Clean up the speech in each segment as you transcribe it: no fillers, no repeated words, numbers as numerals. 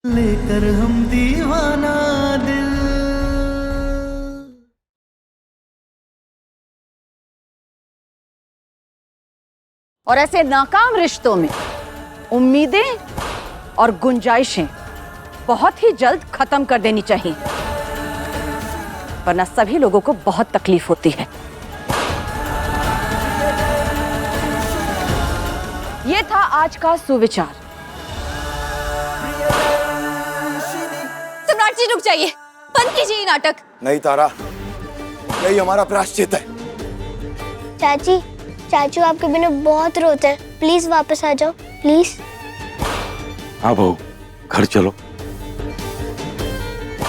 लेकर हम दीवाना दिल। और ऐसे नाकाम रिश्तों में उम्मीदें और गुंजाइशें बहुत ही जल्द खत्म कर देनी चाहिए, वरना सभी लोगों को बहुत तकलीफ होती है। ये था आज का सुविचार। सम्राट जी रुक जाइए, बंद कीजिए ये नाटक। नहीं तारा, यही हमारा प्रायश्चित है। चाची, चाचू आपके बिना बहुत रोते हैं, प्लीज वापस आ जाओ प्लीज। हाँ बहू, घर चलो।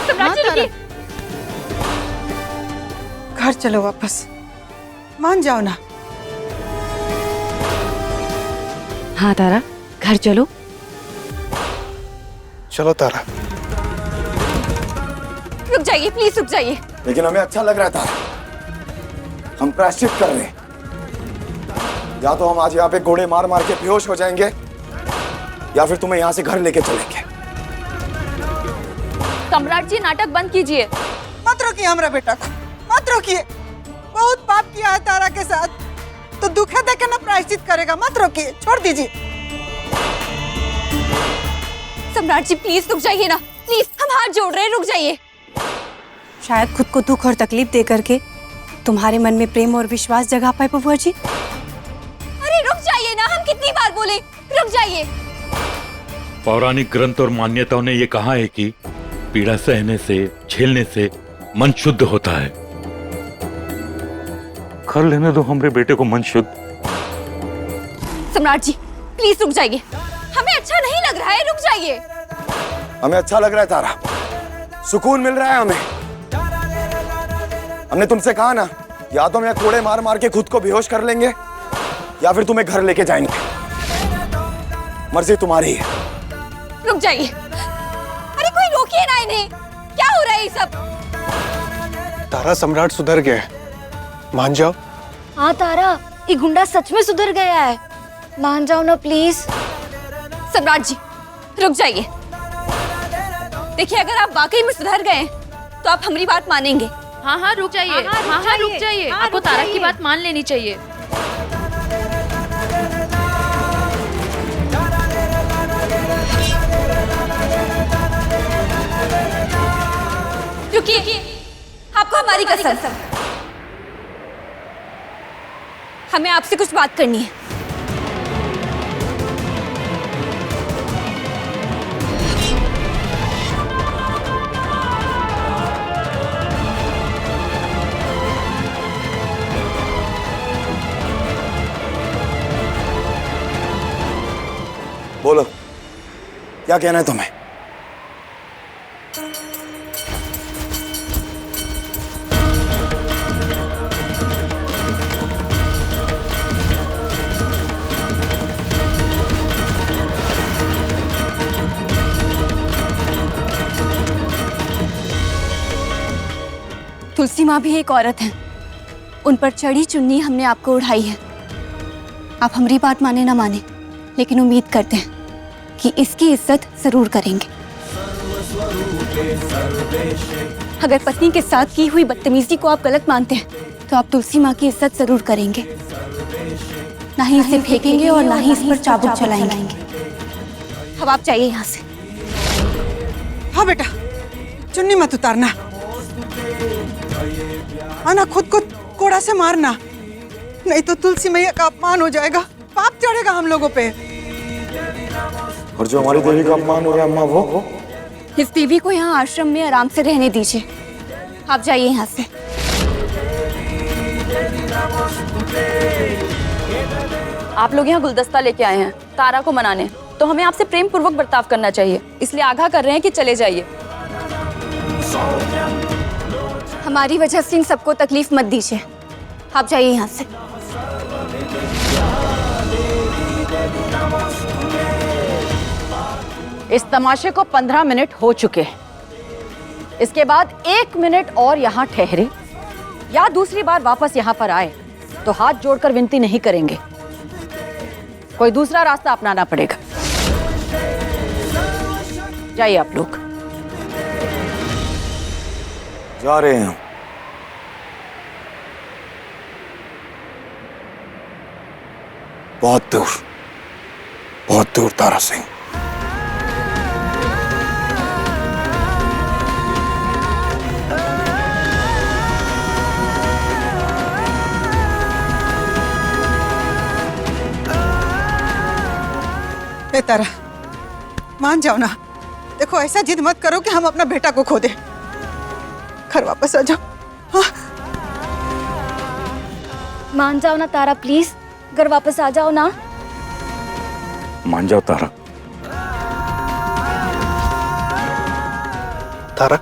सम्राट जी रुकिए। घर चलो वापस, मान जाओ ना। हाँ तारा, घर चलो। चलो तारा। रुक जाइए प्लीज, रुक जाइए। लेकिन हमें अच्छा लग रहा था, हम प्रायश्चित कर रहे हैं। या तो हम आज यहाँ पे घोड़े मार मार के बेहोश हो जाएंगे, या फिर तुम्हें यहाँ से घर लेके चलेंगे। सम्राट जी नाटक बंद कीजिए। मत रोकिए हमरा बेटा को, मत रोकिए। बहुत पाप किया है तारा के साथ, तो दुखे देके ना प्रायश्चित करेगा। मत रोकिए, छोड़ दीजिए। सम्राट जी प्लीज रुक जाइए ना, प्लीज, हम हाथ जोड़ रहे हैं, रुक जाइए। शायद खुद को दुख और तकलीफ दे करके तुम्हारे मन में प्रेम और विश्वास जगा पाए बुआ जी। अरे रुक जाइए ना, हम कितनी बार बोले, रुक जाइए। पौराणिक ग्रंथ और मान्यताओं ने ये कहा है कि पीड़ा सहने से, झेलने से मन शुद्ध होता है। कर लेने दो हमरे बेटे को मन शुद्ध। सम्राट जी प्लीज रुक जाइए, हमें अच्छा नहीं लग रहा है, रुक जाइए। हमें अच्छा लग रहा है तारा, सुकून मिल रहा है हमें। हमने तुमसे कहा ना, या तो हम यहाँ कोड़े मार मार के खुद को बेहोश कर लेंगे, या फिर तुम्हें घर लेके जाएंगे। मर्जी तुम्हारी है। रुक जाइए। अरे कोई रोकिए ना इन्हें, क्या हो रहा है ये सब? तारा, सम्राट सुधर गया है, मान जाओ। हाँ तारा, ये गुंडा सच में सुधर गया है, मान जाओ ना प्लीज। सम्राट जी रुक जाइए। देखिए अगर आप वाकई में सुधर गए तो आप हमारी बात मानेंगे। हाँ हाँ रुक जाइए, हाँ रुक जाइए। आपको तारा की बात मान लेनी चाहिए। रुकिए, आपको हमारी कसम, हमें आपसे कुछ बात करनी है। बोलो, क्या कहना है तुम्हें? तुलसी माँ भी एक औरत है, उन पर चढ़ी चुन्नी हमने आपको उड़ाई है। आप हमारी बात माने ना माने, लेकिन उम्मीद करते हैं कि इसकी इज्जत जरूर करेंगे। अगर पत्नी के साथ की हुई बदतमीजी को आप गलत मानते हैं, तो आप तुलसी माँ की इज्जत जरूर करेंगे। ना ही इसे फेंकेंगे और ना ही इस पर चाबुक चलाएंगे। अब आप चाहिए यहाँ से। हाँ बेटा, चुन्नी मत उतारना, आना खुद को कोड़ा से मारना, नहीं तो तुलसी मैया का अपमान हो जाएगा, पाप चढ़ेगा हम लोगों पे। और जो हमारी देवी का अपमान हो रहा है अम्मा, वो इस देवी को यहाँ आश्रम में आराम से रहने दीजिए। आप जाइए यहाँ से। आप लोग यहाँ गुलदस्ता लेके आए हैं तारा को मनाने, तो हमें आपसे प्रेम पूर्वक बर्ताव करना चाहिए, इसलिए आगाह कर रहे हैं कि चले जाइए। हमारी वजह से इन सबको तकलीफ मत दीजिए। आप जाइए यहाँ से। इस तमाशे को 15 मिनट हो चुके हैं। इसके बाद 1 मिनट और यहाँ ठहरे या दूसरी बार वापस यहाँ पर आए तो हाथ जोड़कर विनती नहीं करेंगे, कोई दूसरा रास्ता अपनाना पड़ेगा। जाइए आप लोग। जा रहे हैं हम। बहुत दूर तारा सिंह। ए तारा, मान जाओ ना। देखो ऐसा जिद मत करो कि हम अपना बेटा को खो दे। घर वापस आ जाओ। हाँ? मान जाओ ना तारा, प्लीज घर वापस आ जाओ ना। मान जाओ तारा। तारा,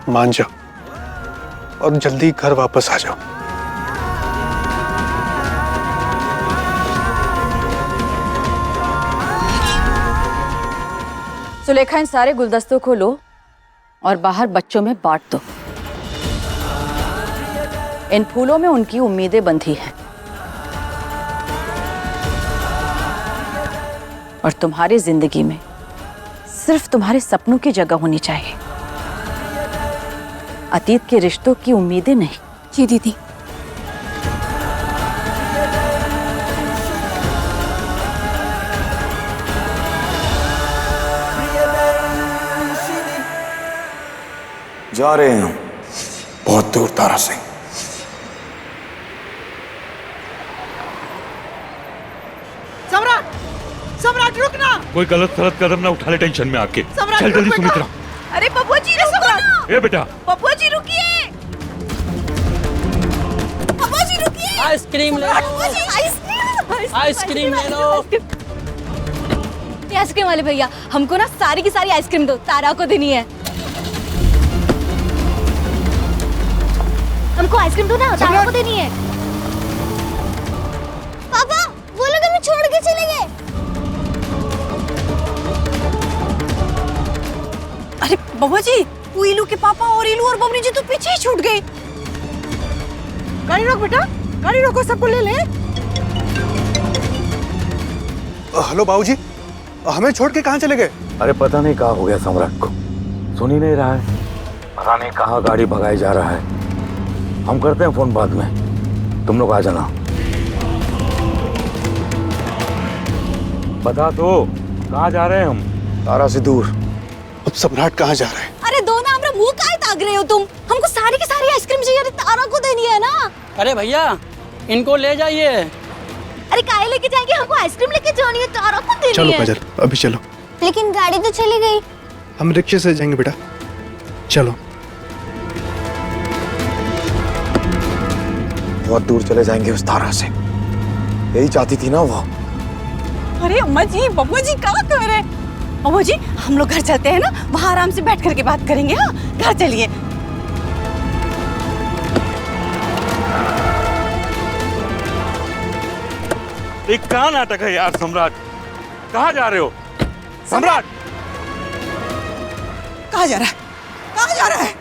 मान जाओ और जल्दी घर वापस आ जाओ। सुलेखा, इन सारे गुलदस्तों को लो और बाहर बच्चों में बांट दो। इन फूलों में उनकी उम्मीदें बंधी हैं और तुम्हारी जिंदगी में सिर्फ तुम्हारे सपनों की जगह होनी चाहिए, अतीत के रिश्तों की उम्मीदें नहीं। जी दीदी। जा रहे हैं हम बहुत दूर तारा सिंह। सम्राट, सम्राट रुक ना। कोई गलत सलत कदम ना उठा ले टेंशन में आके। सम्राट, चल जल्दी रुक बेटा। सुमित्रा। अरे बबुआ जी रुको ना। ए बेटा, बबुआ जी रुकिए। बबुआ जी रुकिए। आइसक्रीम ले लो। आइसक्रीम, आइसक्रीम ले लो। ये आइसक्रीम वाले भैया, हमको ना सारी की सारी आइसक्रीम दो, तारा को देनी है। हमको आइसक्रीम दो ना, तारा को देनी है। पापा, वो लोग हमें छोड़ के चले गए। अरे बबुआ जी, वो इलू के पापा और इलू और बबनी जी तो पीछे ही छूट गए। गाड़ी रोक बेटा, गाड़ी रोको, सबको ले ले। हेलो बाबूजी, हमें छोड़ के कहाँ चले गए? अरे पता नहीं कहाँ हो गया सम्राट को, सुन ही नहीं रहा है। पता नहीं कहाँ गाड़ी भगाई जा रहा है। हम करते हैं फोन बाद में, तुम लोग आ जाना। बता तो, कहाँ जा रहे हैं हम? तारा से दूर। अब सम्राट कहाँ जा रहे हैं? अरे दो ना, हमरा मुंह काहे ताक रहे हो तुम? हमको सारी की सारी आइसक्रीम चाहिए, अरे तारा को देनी है ना। अरे भैया, इनको ले जाइए। अरे काहे लेके जाएंगे? हमको आइसक्रीम लेके जानी है, तारा को देनी चलो है। काजल, अभी चलो। लेकिन गाड़ी तो चली गई। हम रिक्शे से जाएंगे बेटा, चलो। बहुत दूर चले जाएंगे उस तारा से, यही चाहती थी ना वो। अरे अम्मा जी, बबुआ जी कहाँ कर रहे हैं? बबुआ जी, हम लोग घर चलते हैं ना, वहाँ आराम से बैठ करके बात करेंगे। हाँ, घर चलिए। एक कहाँ नाटक है यार सम्राट? कहाँ जा रहे हो सम्राट? कहाँ जा रहा है? कहाँ जा रहा है?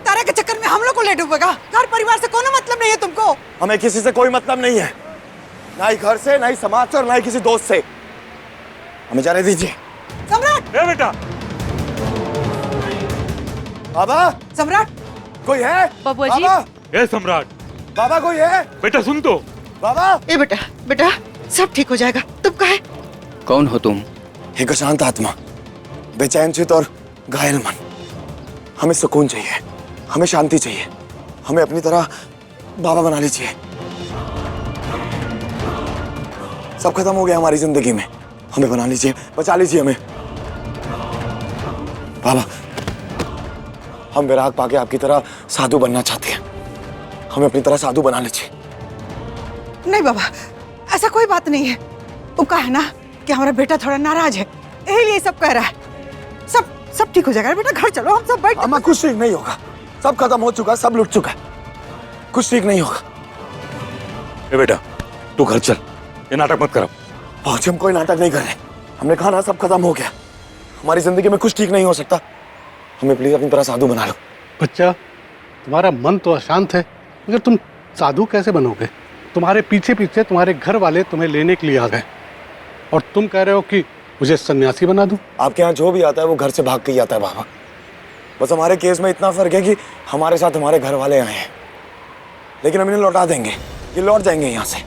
तारा के चक्कर में हम लोग को ले डूबेगा। घर परिवार से कोई मतलब नहीं है तुमको। हमें किसी से कोई मतलब नहीं है, ना ही घर से, ना ही समाज से और ना ही किसी दोस्त से। हमें जाने दीजिए। सम्राट! ए बेटा! बाबा! सम्राट! कोई है? बबुआ जी! बाबा! ए सम्राट! बाबा कोई है? बेटा सुन तो। बाबा! ए बेटा, बेटा सब ठीक हो जाएगा। तुम कहे? कौन हो तुम? एक अशांत आत्मा, बेचैन चित और घायल मन। हमें सुकून चाहिए, हमें शांति चाहिए। हमें अपनी तरह बाबा बना लीजिए। सब खत्म हो गया हमारी जिंदगी में, हमें बना लीजिए, बचा लीजिए हमें। बाबा, हम विराग पाके आपकी तरह साधु बनना चाहते हैं। हमें अपनी तरह साधु बना लीजिए। नहीं बाबा, ऐसा कोई बात नहीं है। वो कहा है ना कि हमारा बेटा थोड़ा नाराज है, यही लिए सब कह रहा है। सब ठीक हो जाएगा बेटा, घर चलो, हम सब बैठ। अम्मा, कुछ ठीक नहीं होगा, सब खत्म हो चुका, सब लुट चुका है, कुछ ठीक नहीं होगा। ए बेटा, तू घर चल, ये नाटक मत कर। पहुंचे, हम कोई नाटक नहीं कर रहे। हमने कहा ना सब खत्म हो गया, हमारी जिंदगी में कुछ ठीक नहीं हो सकता। हमें प्लीज अपनी तरह साधु बना लो। बच्चा, तुम्हारा मन तो अशांत है, मगर तुम साधु कैसे बनोगे? तुम्हारे पीछे पीछे तुम्हारे घर वाले तुम्हें लेने के लिए आ गए और तुम कह रहे हो कि मुझे सन्यासी बना दूं। आपके यहाँ जो भी आता है वो घर से भाग के ही आता है बाबा। बस हमारे केस में इतना फर्क है कि हमारे साथ हमारे घर वाले आए हैं, लेकिन हम इन्हें लौटा देंगे, ये लौट जाएंगे यहाँ से।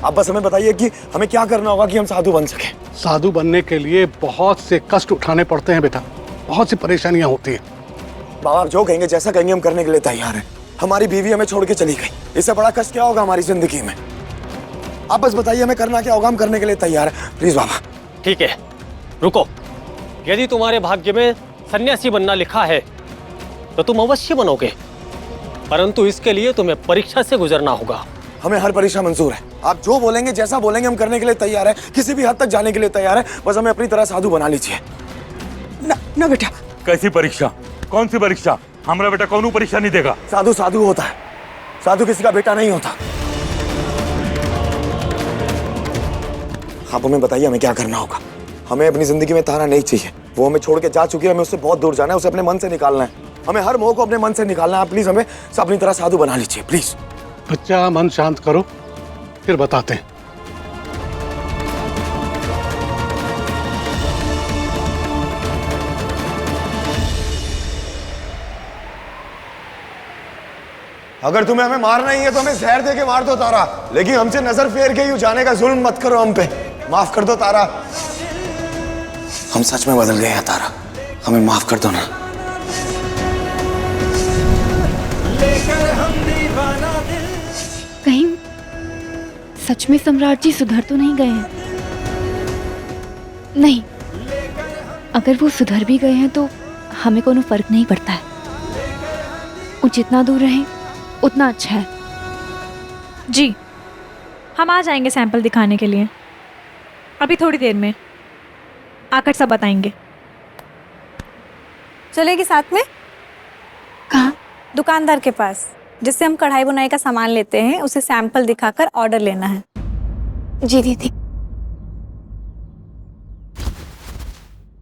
आप बस हमें बताइए कि हमें क्या करना होगा कि हम साधु बन सके। साधु बनने के लिए बहुत से कष्ट उठाने पड़ते हैं बेटा, बहुत सी परेशानियां होती हैं। बाबा आप जो कहेंगे, जैसा कहेंगे हम करने के लिए तैयार हैं। हमारी बीवी हमें छोड़ के चली गई, इससे बड़ा कष्ट क्या होगा हमारी जिंदगी में। आप बस बताइए हमें करना क्या होगा, हम करने के लिए तैयार हैं, प्लीज बाबा। ठीक है, रुको। यदि तुम्हारे भाग्य में सन्यासी बनना लिखा है तो तुम अवश्य बनोगे, परंतु इसके लिए तुम्हें परीक्षा से गुजरना होगा। हमें हर परीक्षा मंजूर है, आप जो बोलेंगे जैसा बोलेंगे हम करने के लिए तैयार है, किसी भी हद तक जाने के लिए तैयार है, बस हमें अपनी तरह साधु बना लीजिए। ना बेटा। कैसी परीक्षा? कौन सी परीक्षा? हमारा बेटा कौन परीक्षा नहीं देगा। साधु साधु होता है, साधु किसी का बेटा नहीं होता। आप हमें बताइए हमें क्या करना होगा। हमें अपनी जिंदगी में तारा नहीं चाहिए, वो हमें छोड़ के जा चुकी है, हमें उससे बहुत दूर जाना है, उसे अपने मन से निकालना है। हमें हर मोह को अपने मन से निकालना है। आप प्लीज हमें अपनी तरह साधु बना लीजिए, प्लीज। बच्चा मन शांत करो, फिर बताते हैं। अगर तुम्हें हमें मारना ही है तो हमें जहर दे के मार दो तारा, लेकिन हमसे नजर फेर के यूं जाने का जुल्म मत करो हम पे। माफ कर दो तारा, हम सच में बदल गए हैं तारा, हमें माफ कर दो ना। कहीं सच में सम्राट जी सुधर तो नहीं गए हैं? नहीं, अगर वो सुधर भी गए हैं तो हमें कोनो फर्क नहीं पड़ता है। वो जितना दूर रहें उतना अच्छा है। जी, हम आ जाएंगे सैंपल दिखाने के लिए, अभी थोड़ी देर में आकर सब बताएंगे। चलेगी साथ में? कहाँ? दुकानदार के पास, जिससे हम कढ़ाई बुनाई का सामान लेते हैं, उसे सैंपल दिखाकर ऑर्डर लेना है। जी दीदी।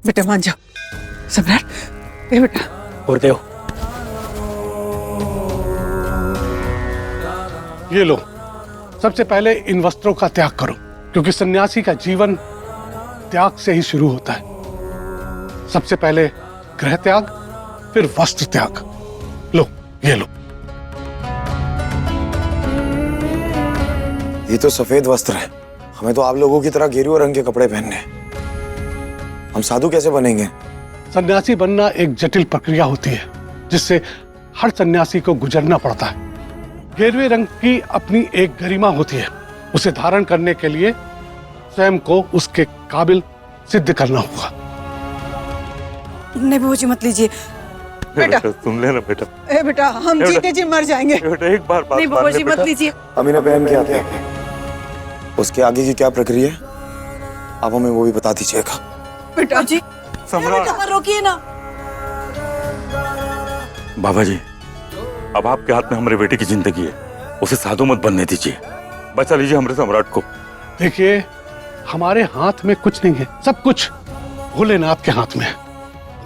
बेटा मान जाओ। सम्राट, ए बेटा। गुरुदेव, ये लो, सबसे पहले इन वस्त्रों का त्याग करो, क्योंकि सन्यासी का जीवन त्याग से ही शुरू होता है। सबसे पहले ग्रह त्याग, फिर वस्त्र त्याग। लो, ये लो। ये तो सफेद वस्त्र है, हमें तो आप लोगों की तरह गेरुआ रंग के कपड़े पहनने हैं। हम साधु कैसे बनेंगे? सन्यासी बनना एक जटिल प्रक्रिया होती है, जिससे हर सन्यासी को गुजरना पड़ता है। गेरुए रंग की अपनी एक गरिमा होती है, उसे धारण करने के लिए स्वयं को उसके काबिल सिद्ध करना होगा। नहीं बुआ जी मत लीजिए बेटा। सुन लेना बेटा। ए बेटा, हम जीते जी मर जाएंगे। बेटा एक बार बात नहीं बुआ जी मत लीजिए। हम इन्हें पहन के आते हैं, उसके आगे की क्या प्रक्रिया है आप हमें वो भी बता दीजिएगा। बेटा जी, सम्राट, रोकिए ना। बाबा जी, अब आपके हाथ में हमारे बेटे की जिंदगी है, उसे साधु मत बनने दीजिए, बचा लीजिए हमारे सम्राट को। देखिए, हमारे हाथ में कुछ नहीं है, सब कुछ भोलेनाथ के हाथ में है।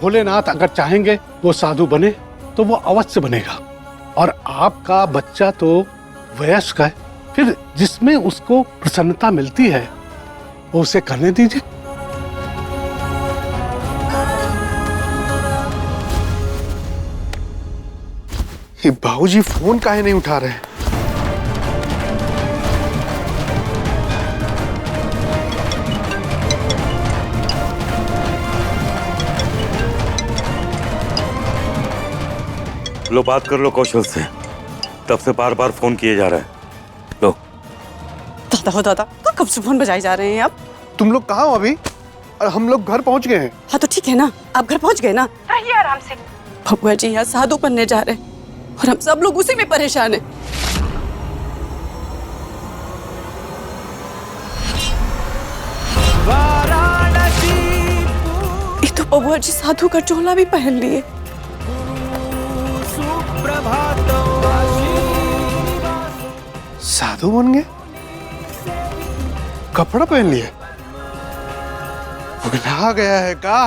भोलेनाथ अगर चाहेंगे वो साधु बने तो वो अवश्य बनेगा। और आपका बच्चा तो वयस्क है, फिर जिसमें उसको प्रसन्नता मिलती है वो उसे करने दीजिए। ये बाबूजी फोन काहे नहीं उठा रहे? लो बात कर लो कौशल से, तब से बार बार फोन किए जा रहा है। लो। दादा हो दादा, कब से फोन बजाए जा रहे हैं आप? तुम लोग कहाँ हो अभी? और हम लोग घर पहुंच गए हैं। हाँ तो ठीक है ना, आप घर पहुंच गए ना? रहिए आराम से। भगवान जी यहाँ साधु बनने जा रहे हैं और हम सब लोग उसी में परेशान हैं। ये तो बबुआ जी साधु का चोला भी पहन लिए। साधु बन गए, कपड़ा पहन लिए, पगला गया है का?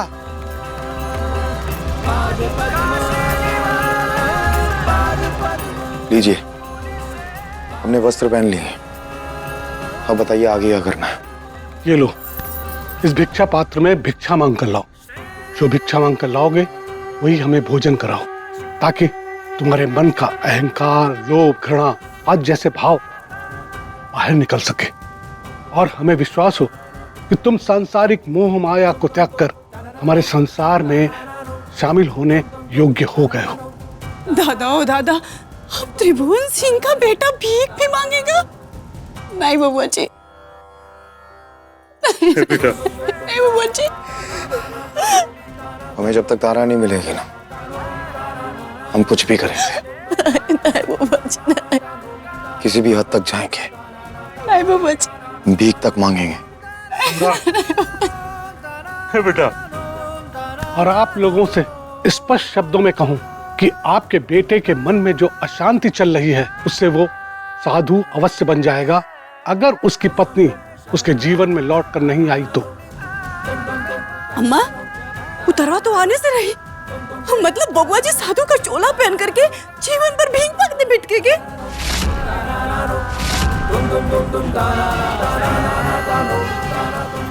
लीजिए, हमने वस्त्र पहन लिए, अब बताइए आगे क्या करना है? ये लो, इस भिक्षा पात्र में भिक्षा मांग कर लाओ। जो भिक्षा मांग कर लाओगे वही हमें भोजन कराओ, ताकि तुम्हारे मन का अहंकार, लोभ, घृणा आदि जैसे भाव बाहर निकल सके और हमें विश्वास हो कि तुम सांसारिक मोह माया को त्याग कर हमारे संसार में शामिल होने योग्य हो गए हो। दादा ओ दादा, अब त्रिभुवन सिंह का बेटा भीख भी मांगेगा? नहीं बबुआ जी, नहीं बबुआ जी। हमें जब तक तारा नहीं मिलेगी ना, हम कुछ भी करेंगे। नहीं बबुआ जी, नहीं। किसी भी हद तक जाएंगे, नहीं बबुआ जी। भीख तक मांगेंगे। बेटा, और आप लोगों से स्पष्ट शब्दों में कहूं कि आपके बेटे के मन में जो अशांति चल रही है उससे वो साधु अवश्य बन जाएगा, अगर उसकी पत्नी उसके जीवन में लौट कर नहीं आई तो। अम्मा, उतरवा तो आने से रही, मतलब बबुआ जी साधु का चोला पहन करके जीवन पर भीख मांगने बिटकेंगे?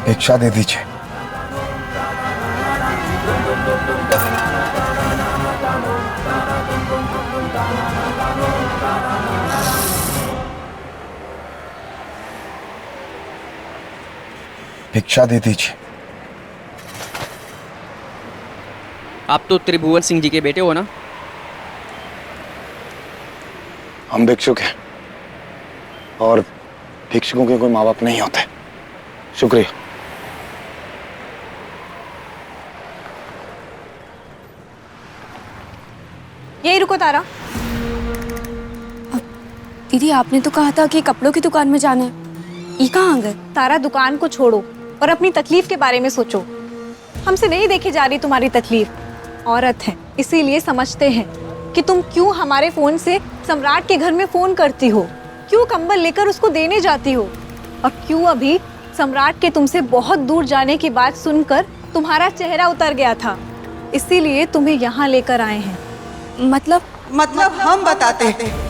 भिक्षा दे दीजिए। भिक्षा दे दीजिए। आप तो त्रिभुवन सिंह जी के बेटे हो ना? हम भिक्षुक हैं और भिक्षुकों के कोई माँ बाप नहीं होते। शुक्रिया। यही रुको तारा। दीदी, आपने तो कहा था कि कपड़ों की दुकान में जाना है, ये कहाँ आ गए? तारा, दुकान को छोड़ो और अपनी तकलीफ के बारे में सोचो। हमसे नहीं देखी जा रही तुम्हारी तकलीफ। औरत है इसीलिए समझते हैं कि तुम क्यों हमारे फोन से सम्राट के घर में फोन करती हो, क्यों कंबल लेकर उसको देने जाती हो, और क्यों अभी सम्राट के तुमसे बहुत दूर जाने की बात सुनकर तुम्हारा चेहरा उतर गया था, इसीलिए तुम्हें यहाँ लेकर आए हैं। मतलब हम बताते हैं।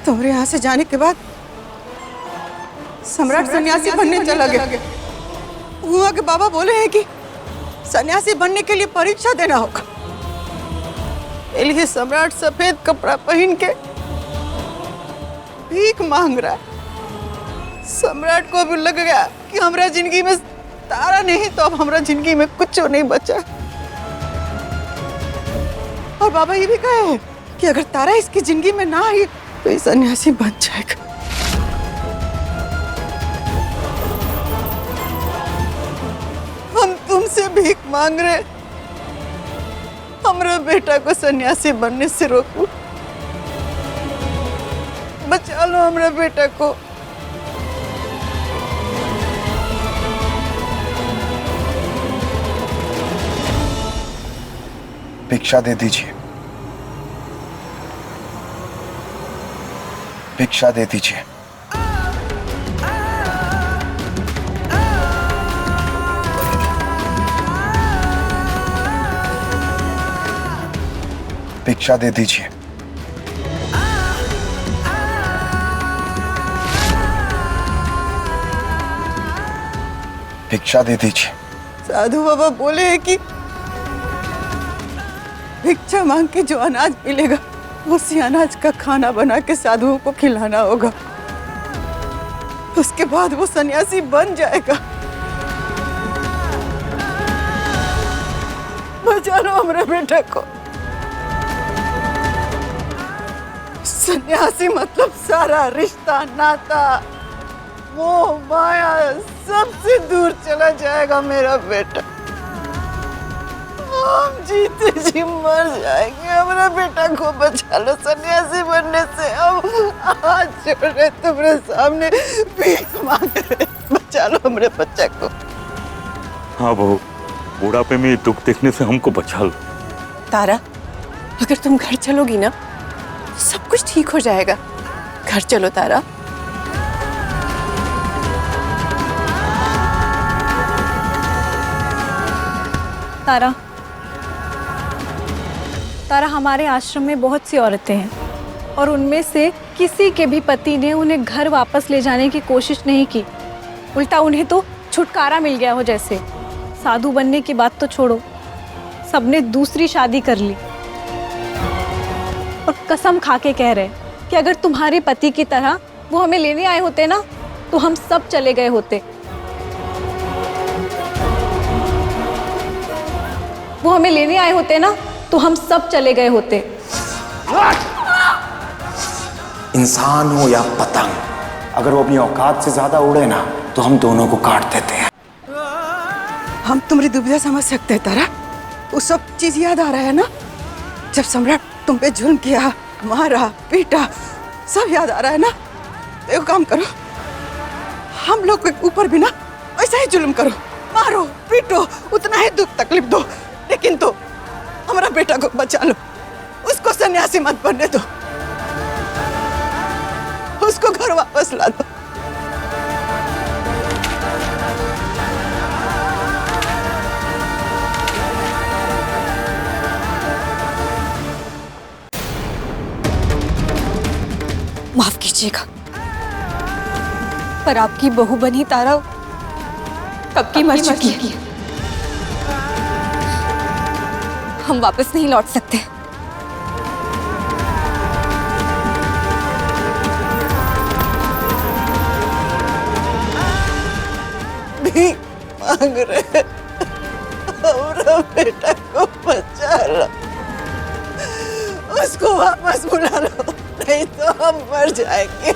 तुम्हारे यहाँ से जाने के बाद सम्राट सन्यासी बनने चला गया। वहाँ के बाबा बोले हैं कि सन्यासी बनने के लिए परीक्षा देना होगा। इसलिए सम्राट सफेद कपड़ा पहन के भीख मांग रहा है। सम्राट को भी लग गया कि हमारा जिंदगी में तारा नहीं तो अब हमारा जिंदगी में कुछ नहीं बचा। और बाबा ये भी कहे हैं कि अगर तारा इसकी जिंदगी में ना आई तो ये सन्यासी बन जाएगा। हम तुमसे भीख मांग रहे, हमारा बेटा को सन्यासी बनने से रोको। बचा लो हमारा बेटा को। भिक्षा दे दीजिए। भिक्षा दे दीजिए। भिक्षा दे दीजिए। भिक्षा दे दीजिए। साधु बाबा बोले हैं कि भिक्षा मांग के जो अनाज मिलेगा उसी अनाज का खाना बना के साधुओं को खिलाना होगा। उसके बाद वो सन्यासी बन जाएगा। बचा लो हमारे बेटा को। सन्यासी मतलब सारा रिश्ता, नाता, मोह माया सबसे दूर चला जाएगा मेरा बेटा। हम जीते जी मर जाएंगे। हमारा बेटा को बचा लो सन्यासी बनने से। हम हाथ जोड़ रहे तुम्हारे सामने, भीख मांग रहे। बचा लो हमारे बच्चा को। हाँ बहू, बुढ़ापे में दुख देखने से हमको बचा लो। तारा, अगर तुम घर चलोगी ना सब कुछ ठीक हो जाएगा। घर चलो तारा। तारा, तारा हमारे आश्रम में बहुत सी औरतें हैं और उनमें से किसी के भी पति ने उन्हें घर वापस ले जाने की कोशिश नहीं की। उल्टा उन्हें तो छुटकारा मिल गया हो जैसे। साधु बनने की बात तो छोड़ो, सबने दूसरी शादी कर ली और कसम खा के कह रहे कि अगर तुम्हारे पति की तरह वो हमें लेने आए होते ना तो हम सब चले गए होते। वो हमें लेने आए होते ना तो हम सब चले गए होते। इंसान हो या पतंग, अगर वो अपनी औकात से ज्यादा उड़े ना तो हम दोनों को काट देते हैं। हम तुम्हारी दुविधा समझ सकते हैं तारा। वो सब चीज याद आ रहा है ना, जब सम्राट तुम पे जुल्म किया, मारा, पीटा, सब याद आ रहा है ना। तो एक काम करो, हम लोग के ऊपर भी ना ऐसा ही जुल्म करो, मारो, पीटो, उतना ही दुख तकलीफ दो, लेकिन तो हमारा बेटा को बचा लो। उसको सन्यासी मत बनने दो, उसको घर वापस ला दो। माफ कीजिएगा, पर आपकी बहू बनी तारा कब की मर चुकी है। हम वापस नहीं लौट सकते। भी मांग रहे, हमारा बेटा को बचा लो, उसको वापस बुला लो, नहीं तो हम मर जाएंगे।